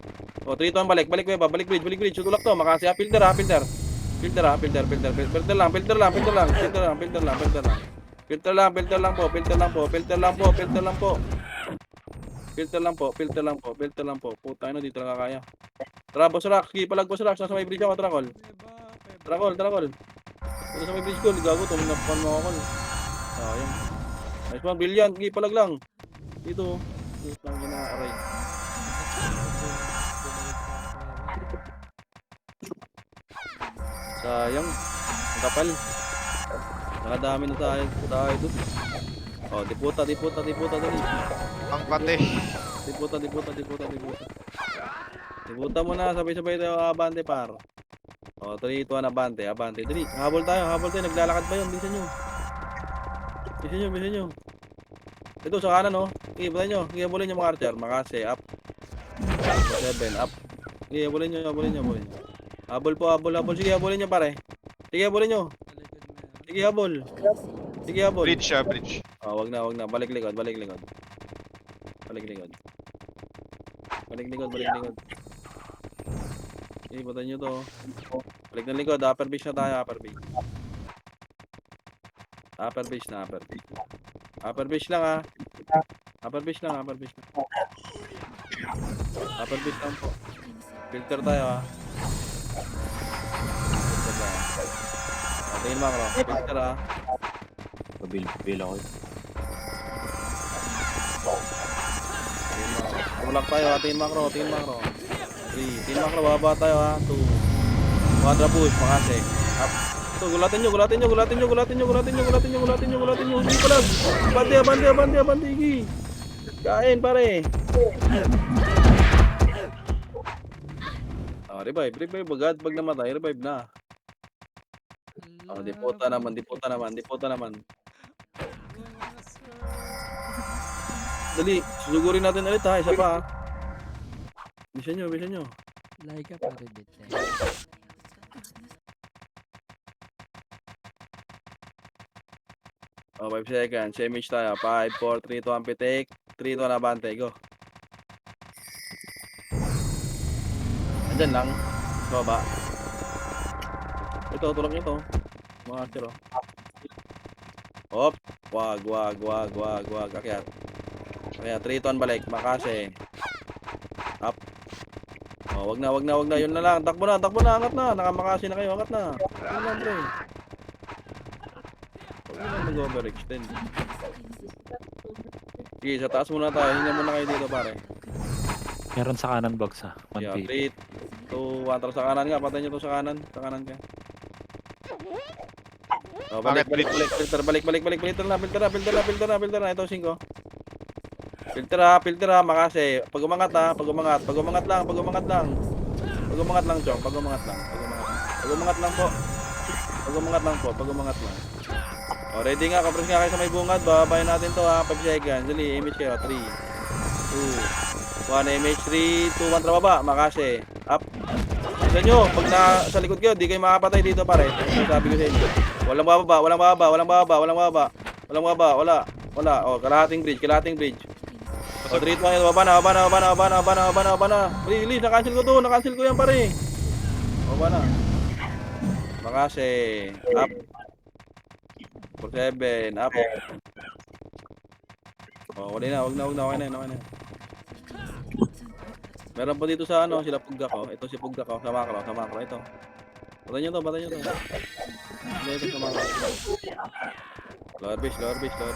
O, 3 to ang balik. Balik kay Eva. Balik bridge. Balik bridge. Tutulak to. Makasi ha. Filter ha. Filter. Filter ha. Filter. Filter. Filter lang. Filter lang. Filter lang. Filter lang. Filter lang. Filter lang. Filter lang. Filter lang po. Filter lang po. Filter lang po. Filter lang po. Filter lang po. Filter lang po. Filter lang po. Puta na. Dito lang kaya. Tara, boss Rax. Sige, palag boss Rax. Nasa may bridge ako. Trakol. Trakol. Trakol. Ito sa may bridge ko. Gago. Tuminapan mo ako. Ayun. Nice one, brilliant. Sige, palag lang. Dito. Dito lang ginaaray. Sayang. Ang kapal. Nakadami na tayo doon. Oh, diputa dali. Ang pate. Diputa. Diputa mo na, sabay-sabay tayo abante par. Oh, 3, 2, abante. Dali, habol tayo. Naglalakad pa yun, bilisan nyo. Ito sa kanan oh. Sige, butayin nyo. Sige, habulin nyo mga archer. Makasi, up. 7, up. Sige, habulin nyo. Habol. Sige, habulin nyo pare. Sige, habulin nyo. Sige, habol. Bridge siya, bridge. Oh, wag na. Balik likod. Okay, butayin nyo to. Balik ng likod. Upper base na tayo, upper base. Upper base lang ha. Upper base lang po. Filter tayo ha. Tingin macro. Filter ha. Pabil ako. Tulak tayo ha. Tingin macro. 3. Tingin macro. Baba tayo ha. 2. Quadra push. Makasi. Up. Ito, gulatin nyo. Hindi pala. Abante. Igi. Kain pare. Revive. Bagad pag namatay. Revive na. Oh, diputa naman. Dali, susugurin natin ulit ha. Isa pa ha. Bisa nyo. Like ka pare bit. Oh, 5 seconds. Same match tayo. 5, 4, 3, 2, ampitek. 3, 2, abante. Go. Andyan lang. Sa baba. Ito, tulak nito. Mga archer oh. Hop. Wag. Akyat. 3, 2, balik. Makasi. Up. Oh, wag na. Yun na lang. Takbo na. Angat na. Nakamakasi na kayo. Angat na. Yun lang, pre. Huwag na mag-overextend. Sige, sa taas muna tayo. Hinga muna kayo dito, pare. Meron sa kanan box ha. 1 Yeah, feet. 3, 2, 1. Tara sa kanan nga. Patay nyo to sa kanan. Sa kanan ka. Oh, balik. Filter na. Ito, 5. Filter ha. Makasi. Pag umangat lang, chong. Pag umangat lang po. O, ready nga. Kapres nga kayo sa may bungad. Bababayin natin to ha. 5 seconds. Dali, image kayo. 3, 2, 1. Image. 3, 2, 1. Trababa. Makasi. Up. Isa nyo. Pag sa likod kayo, di kayo makapatay dito pare. Sabi ko sa inyo. Walang bababa. Wala. O, kalahating bridge. O, 3, 2, 1. Baba na. Release. Na-cancel ko yan pare. Baba na. Makasi. Up. 4-7, up. Oh, wala na, wag na. Meron pa dito sa ano, sila Pugga ko. Ito si Pugga ko, sa macro, ito. Batay nyo to. Ito sa macro. Lower base. Lower base kayo.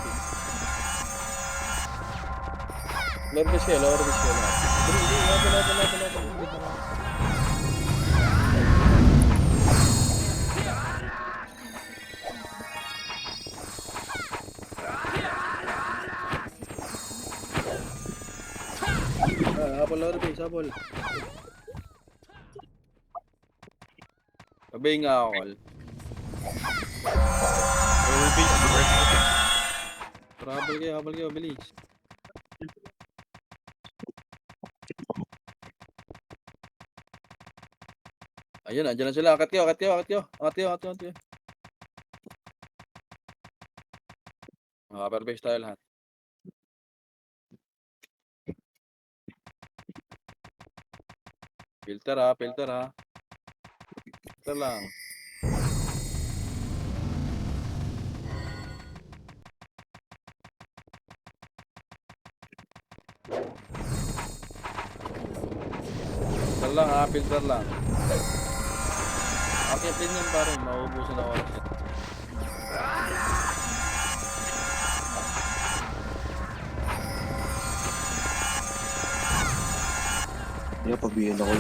habol. Babay nga ako, Col. Tara, habol kayo, bilis. Ayun, andyan na sila. Akat kayo. Perfect tayo lahat. Filter ha. Filter lang. Filter lang. Akit din yan pare, mauubusan na oras yan. Hindi, pabihin ako.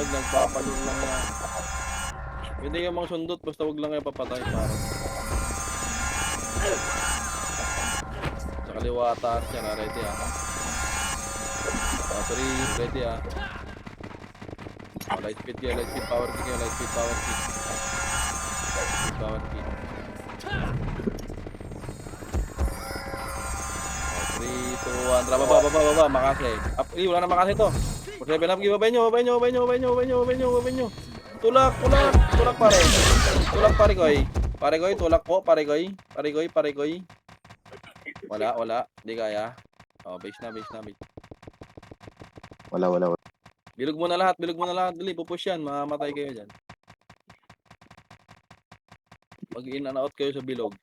Nagpapalun lang yan. Pwede yung mga sundot, basta wag lang kayo papatay pare. Sa kaliwa taas yan, ready ha. 3, ready ha. Light speed kayo, power key kayo, power key. Power key. 3, 2, 1, tara baba, makase. Up, wala na makase to. 7 up, babay nyo. Tulak pare. Tulak pare koy. Tulak po, pare koy. Wala, hindi kaya. Oh, base na. Wala. Bilog mo na lahat, dali, pupush yan, mamamatay kayo dyan. Pag in and out kayo sa bilog.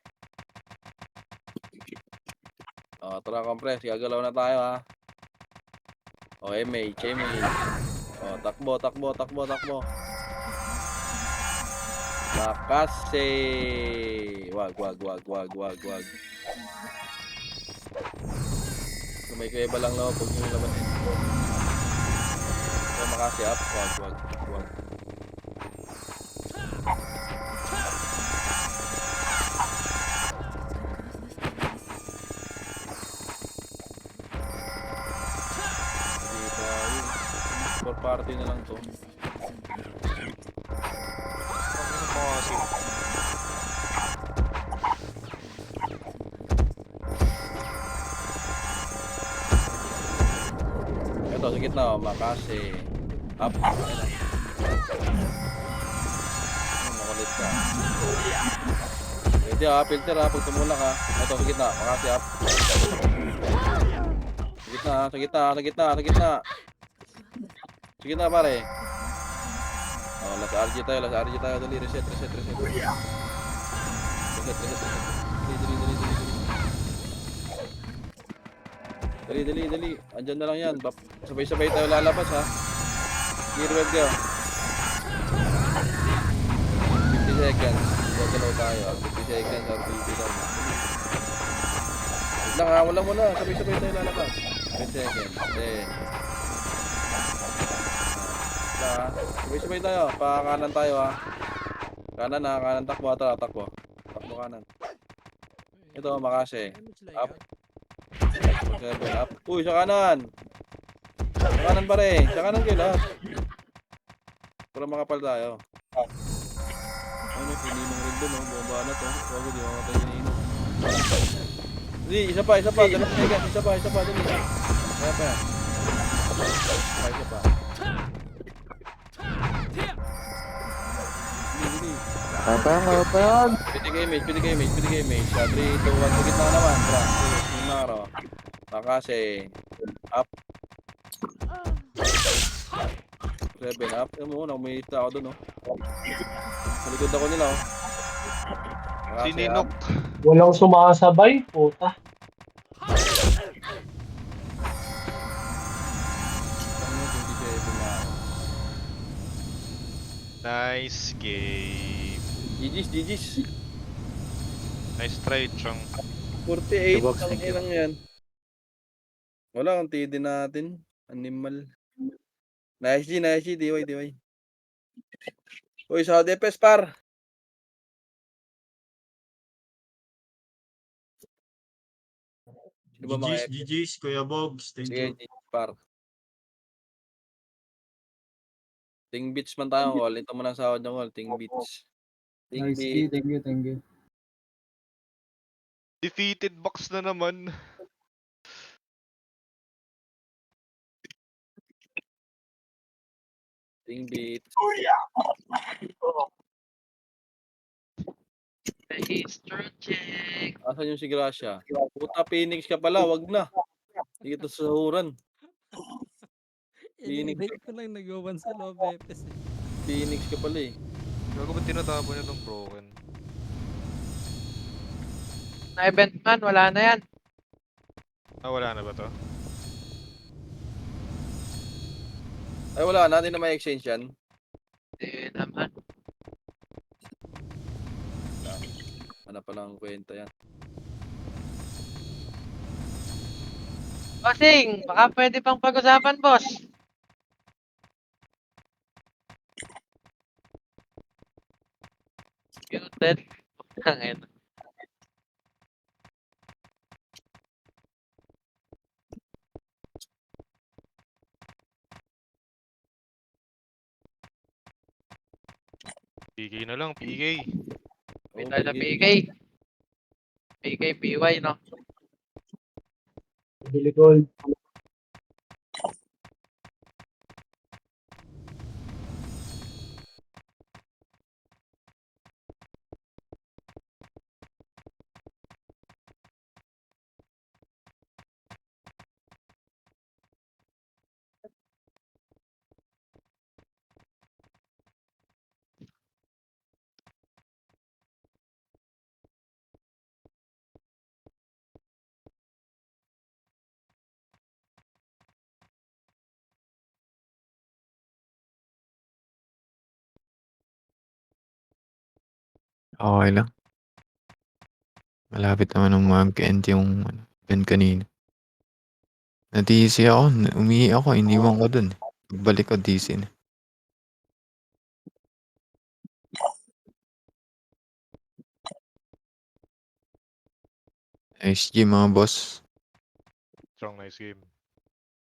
Oh, tara compress, gagalaw na tayo ha. Oh, MH. Oh, takbo. Makase. Wag. Kung may kuweba lang lang, huwag nyo labanin. So, makase up. Wag. For party na lang to. Ito sa gitna, makase. Up. Makulit ka. Pwede ha, filter ha, pag tumulak ha. Ito sa gitna, makase up. Sa gitna. Sige na pare. Oh, last RG tayo. Dali, reset. Dali. Andyan na lang yan. Sabay-sabay tayo lalabas ha. Clear web kayo. 50 seconds. Gagalaw tayo. 50 seconds or 50 tayo. Wala muna. Sabay-sabay tayo lalabas. 10 seconds. 10. Sabay-sabay tayo, kanan tayo ha. Kanan takbo, takbo kanan. Ito, makase. Up. 7, up. Uy, sa kanan. Sa kanan pare, sa kanan kayo lahat. Para makapal tayo. Ano, pininong rin doon, bomba na to. Huwag di ako tayo pininong. Hindi, isa pa, ganun seconds, isa pa, dali. Kaya pa yan. Isa pa. Kapan? Pwede kayo image. 3, 2, 1, sa gitna naman. Tara, Maro. Makase. Up. 7 up. Alam mo, umiita ako doon, oh. Malikod ako nila, oh. Makase, Sininok. up. Walang sumasabay, puta. Ano, 27 na. Nice game. GG's. Nice try, Chong. 48 Box, ang thank you. ilang yan. Wala kang TD natin. Animal. Nice G, DY. Uy, sa DPS par. Di ba mga GG's, Kuya Bogs. Thank sige, you. par. Ting beach man tayo, call. Ito mo ng sahod ng call, ting beach. Ting Nice, beach. thank you, thank you. Defeated box na naman. Ting beach. History check. Asan yung si Gracia? Puta, Phoenix ka pala, wag na. Hindi kita sahuran. Phoenix, Ini-invite ko lang nagawan sa loob Epes eh. Phoenix ka pala eh. Gago ba't tinatapon niya tong broken? Na-event man, wala na yan. Ah, wala na ba to? Ay wala na, hindi na may exchange yan. Hindi naman. Ano pa lang kwenta yan. Bossing, baka pwede pang pag-usapan, boss. Muted. Hangin. PK na lang, PK. May Oh, tayo na sige. PK. PK, PY, no? Bili gold. Okay lang. Malapit naman ng mag-end yung event kanina. Na-DC ako. Umihi ako. Iniwan ko dun. Pagbalik ko, DC na. Nice game mga boss. Strong, nice game.